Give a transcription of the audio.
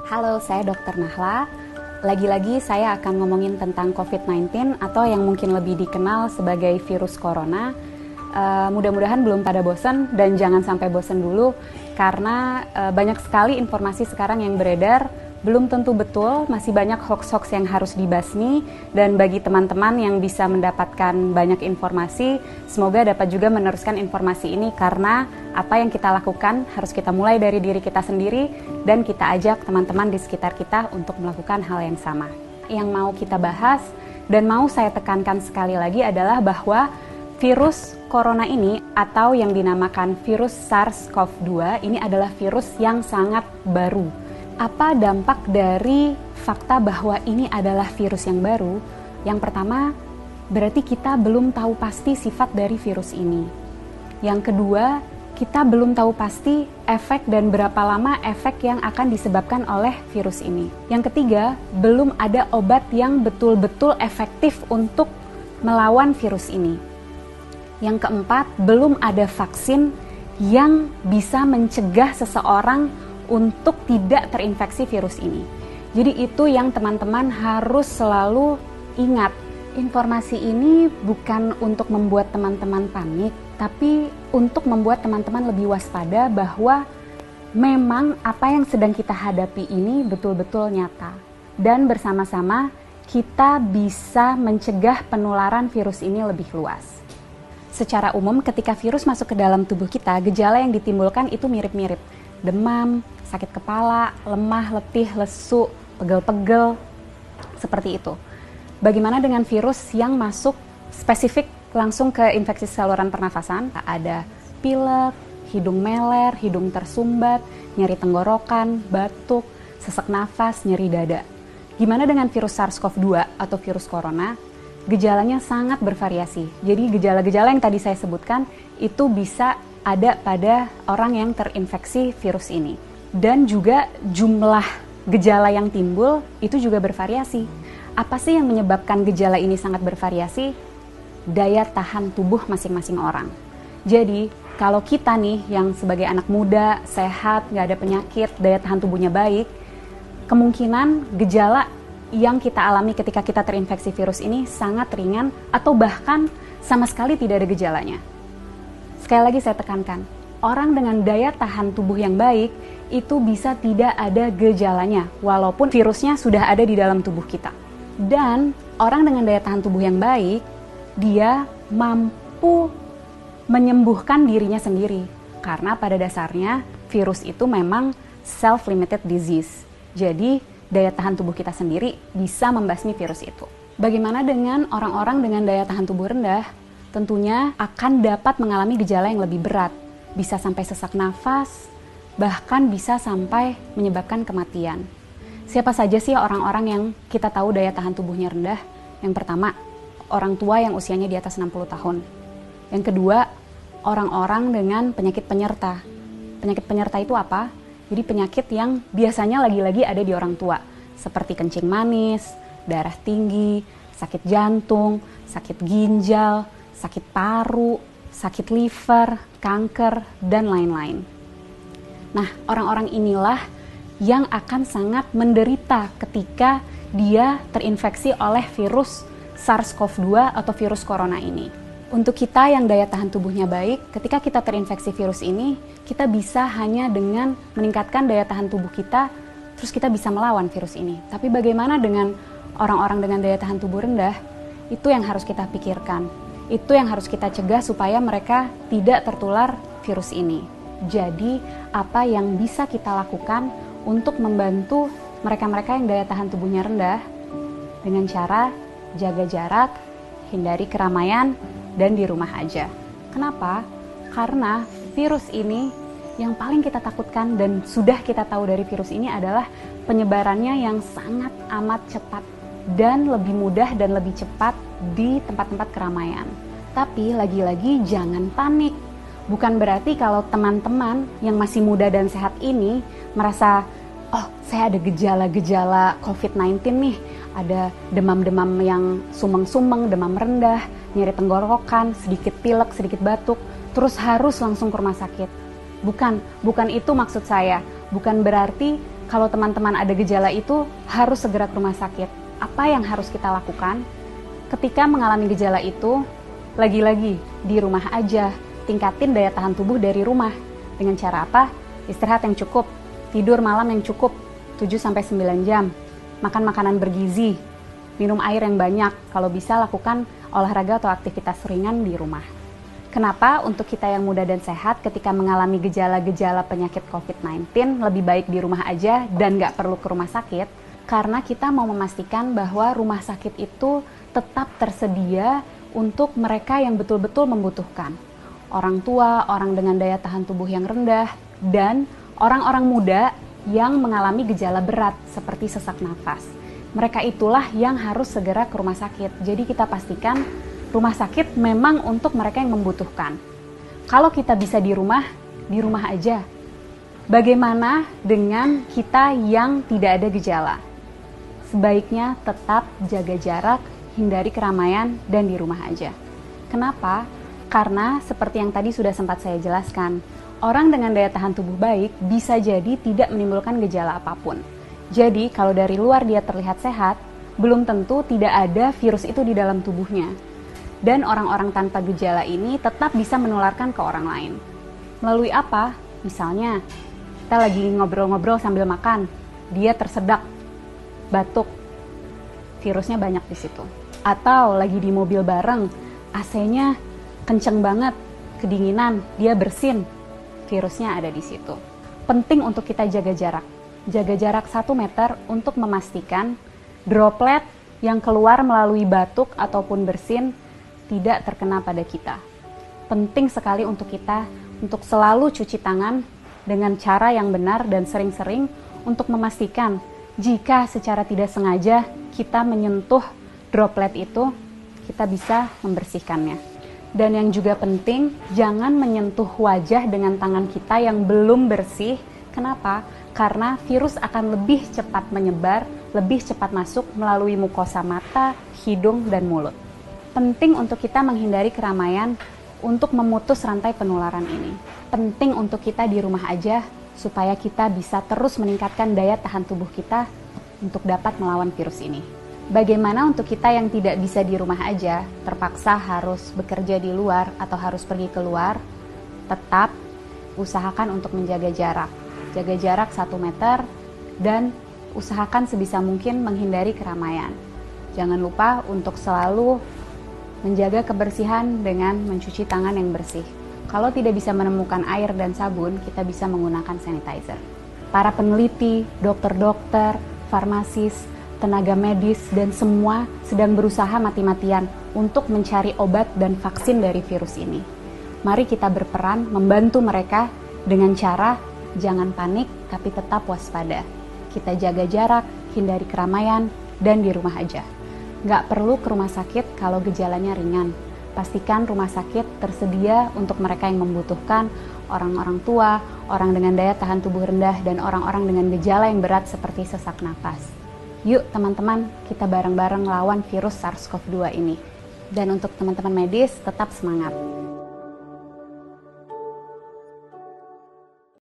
Halo, saya Dr. Nahla. Lagi-lagi saya akan ngomongin tentang COVID-19 atau yang mungkin lebih dikenal sebagai virus corona. Mudah-mudahan belum pada bosan dan jangan sampai bosan dulu karena banyak sekali informasi sekarang yang beredar. Belum tentu betul, masih banyak hoax-hoax yang harus dibasmi, dan bagi teman-teman yang bisa mendapatkan banyak informasi, semoga dapat juga meneruskan informasi ini karena apa yang kita lakukan harus kita mulai dari diri kita sendiri dan kita ajak teman-teman di sekitar kita untuk melakukan hal yang sama. Yang mau kita bahas dan mau saya tekankan sekali lagi adalah bahwa virus corona ini atau yang dinamakan virus SARS-CoV-2 ini adalah virus yang sangat baru. Apa dampak dari fakta bahwa ini adalah virus yang baru? Yang pertama, berarti kita belum tahu pasti sifat dari virus ini. Yang kedua, kita belum tahu pasti efek dan berapa lama efek yang akan disebabkan oleh virus ini. Yang ketiga, belum ada obat yang betul-betul efektif untuk melawan virus ini. Yang keempat, belum ada vaksin yang bisa mencegah seseorang untuk tidak terinfeksi virus ini. Jadi itu yang teman-teman harus selalu ingat. Informasi ini bukan untuk membuat teman-teman panik, tapi untuk membuat teman-teman lebih waspada bahwa memang apa yang sedang kita hadapi ini betul-betul nyata. Dan bersama-sama kita bisa mencegah penularan virus ini lebih luas. Secara umum ketika virus masuk ke dalam tubuh kita, gejala yang ditimbulkan itu mirip-mirip. Demam, sakit kepala, lemah, letih, lesu, pegel-pegel, seperti itu. Bagaimana dengan virus yang masuk spesifik langsung ke infeksi saluran pernafasan? Ada pilek, hidung meler, hidung tersumbat, nyeri tenggorokan, batuk, sesak nafas, nyeri dada. Gimana dengan virus SARS-CoV-2 atau virus corona? Gejalanya sangat bervariasi. Jadi gejala-gejala yang tadi saya sebutkan itu bisa ada pada orang yang terinfeksi virus ini. Dan juga jumlah gejala yang timbul itu juga bervariasi. Apa sih yang menyebabkan gejala ini sangat bervariasi? Daya tahan tubuh masing-masing orang. Jadi kalau kita nih yang sebagai anak muda, sehat, nggak ada penyakit, daya tahan tubuhnya baik, kemungkinan gejala yang kita alami ketika kita terinfeksi virus ini sangat ringan atau bahkan sama sekali tidak ada gejalanya. Sekali lagi saya tekankan, orang dengan daya tahan tubuh yang baik itu bisa tidak ada gejalanya walaupun virusnya sudah ada di dalam tubuh kita. Dan orang dengan daya tahan tubuh yang baik, dia mampu menyembuhkan dirinya sendiri karena pada dasarnya virus itu memang self-limited disease. Jadi daya tahan tubuh kita sendiri bisa membasmi virus itu. Bagaimana dengan orang-orang dengan daya tahan tubuh rendah? Tentunya akan dapat mengalami gejala yang lebih berat, bisa sampai sesak nafas, bahkan bisa sampai menyebabkan kematian. Siapa saja sih orang-orang yang kita tahu daya tahan tubuhnya rendah? Yang pertama, orang tua yang usianya di atas 60 tahun. Yang kedua, orang-orang dengan penyakit penyerta. Penyakit penyerta itu apa? Jadi penyakit yang biasanya lagi-lagi ada di orang tua, seperti kencing manis, darah tinggi, sakit jantung, sakit ginjal, sakit paru, sakit liver, kanker, dan lain-lain. Nah, orang-orang inilah yang akan sangat menderita ketika dia terinfeksi oleh virus SARS-CoV-2 atau virus corona ini. Untuk kita yang daya tahan tubuhnya baik, ketika kita terinfeksi virus ini, kita bisa hanya dengan meningkatkan daya tahan tubuh kita, terus kita bisa melawan virus ini. Tapi bagaimana dengan orang-orang dengan daya tahan tubuh rendah? Itu yang harus kita pikirkan. Itu yang harus kita cegah supaya mereka tidak tertular virus ini. Jadi, apa yang bisa kita lakukan untuk membantu mereka-mereka yang daya tahan tubuhnya rendah? Dengan cara jaga jarak, hindari keramaian, dan di rumah aja. Kenapa? Karena virus ini yang paling kita takutkan dan sudah kita tahu dari virus ini adalah penyebarannya yang sangat amat cepat dan lebih mudah dan lebih cepat di tempat-tempat keramaian. Tapi lagi-lagi jangan panik. Bukan berarti kalau teman-teman yang masih muda dan sehat ini merasa, oh saya ada gejala-gejala COVID-19 nih, ada demam-demam yang sumeng-sumeng, demam rendah, nyeri tenggorokan, sedikit pilek, sedikit batuk, terus harus langsung ke rumah sakit. Bukan itu maksud saya. Bukan berarti Kalau teman-teman ada gejala itu, harus segera ke rumah sakit. Apa yang harus kita lakukan? Ketika mengalami gejala itu, lagi-lagi di rumah aja, tingkatin daya tahan tubuh dari rumah. Dengan cara apa? Istirahat yang cukup, tidur malam yang cukup, 7-9 jam, makan makanan bergizi, minum air yang banyak, kalau bisa lakukan olahraga atau aktivitas ringan di rumah. Kenapa untuk kita yang muda dan sehat ketika mengalami gejala-gejala penyakit COVID-19 lebih baik di rumah aja dan nggak perlu ke rumah sakit? Karena kita mau memastikan bahwa rumah sakit itu tetap tersedia untuk mereka yang betul-betul membutuhkan. Orang tua, orang dengan daya tahan tubuh yang rendah, dan orang-orang muda yang mengalami gejala berat seperti sesak nafas. Mereka itulah yang harus segera ke rumah sakit. Jadi kita pastikan rumah sakit memang untuk mereka yang membutuhkan. Kalau kita bisa di rumah aja. Bagaimana dengan kita yang tidak ada gejala? Sebaiknya tetap jaga jarak, hindari keramaian, dan di rumah aja. Kenapa? Karena seperti yang tadi sudah sempat saya jelaskan, orang dengan daya tahan tubuh baik bisa jadi tidak menimbulkan gejala apapun. Jadi kalau dari luar dia terlihat sehat, belum tentu tidak ada virus itu di dalam tubuhnya. Dan orang-orang tanpa gejala ini tetap bisa menularkan ke orang lain. Melalui apa? Misalnya, kita lagi ngobrol-ngobrol sambil makan, dia tersedak, batuk, virusnya banyak di situ. Atau lagi di mobil bareng, AC-nya kenceng banget, kedinginan, dia bersin, virusnya ada di situ. Penting untuk kita jaga jarak 1 meter untuk memastikan droplet yang keluar melalui batuk ataupun bersin tidak terkena pada kita. Penting sekali untuk kita untuk selalu cuci tangan dengan cara yang benar dan sering-sering untuk memastikan jika secara tidak sengaja kita menyentuh droplet itu, kita bisa membersihkannya. Dan yang juga penting, jangan menyentuh wajah dengan tangan kita yang belum bersih. Kenapa? Karena virus akan lebih cepat menyebar, lebih cepat masuk melalui mukosa mata, hidung, dan mulut. Penting untuk kita menghindari keramaian untuk memutus rantai penularan ini. Penting untuk kita di rumah aja supaya kita bisa terus meningkatkan daya tahan tubuh kita untuk dapat melawan virus ini. Bagaimana untuk kita yang tidak bisa di rumah aja, terpaksa harus bekerja di luar atau harus pergi keluar, tetap usahakan untuk menjaga jarak. Jaga jarak 1 meter dan usahakan sebisa mungkin menghindari keramaian. Jangan lupa untuk selalu menjaga kebersihan dengan mencuci tangan yang bersih. Kalau tidak bisa menemukan air dan sabun, kita bisa menggunakan sanitizer. Para peneliti, dokter-dokter, farmasis, tenaga medis, dan semua sedang berusaha mati-matian untuk mencari obat dan vaksin dari virus ini. Mari kita berperan membantu mereka dengan cara jangan panik tapi tetap waspada. Kita jaga jarak, hindari keramaian, dan di rumah aja. Nggak perlu ke rumah sakit kalau gejalanya ringan. Pastikan rumah sakit tersedia untuk mereka yang membutuhkan, orang-orang tua, orang dengan daya tahan tubuh rendah, dan orang-orang dengan gejala yang berat seperti sesak nafas. Yuk teman-teman, kita bareng-bareng lawan virus SARS-CoV-2 ini. Dan untuk teman-teman medis, tetap semangat.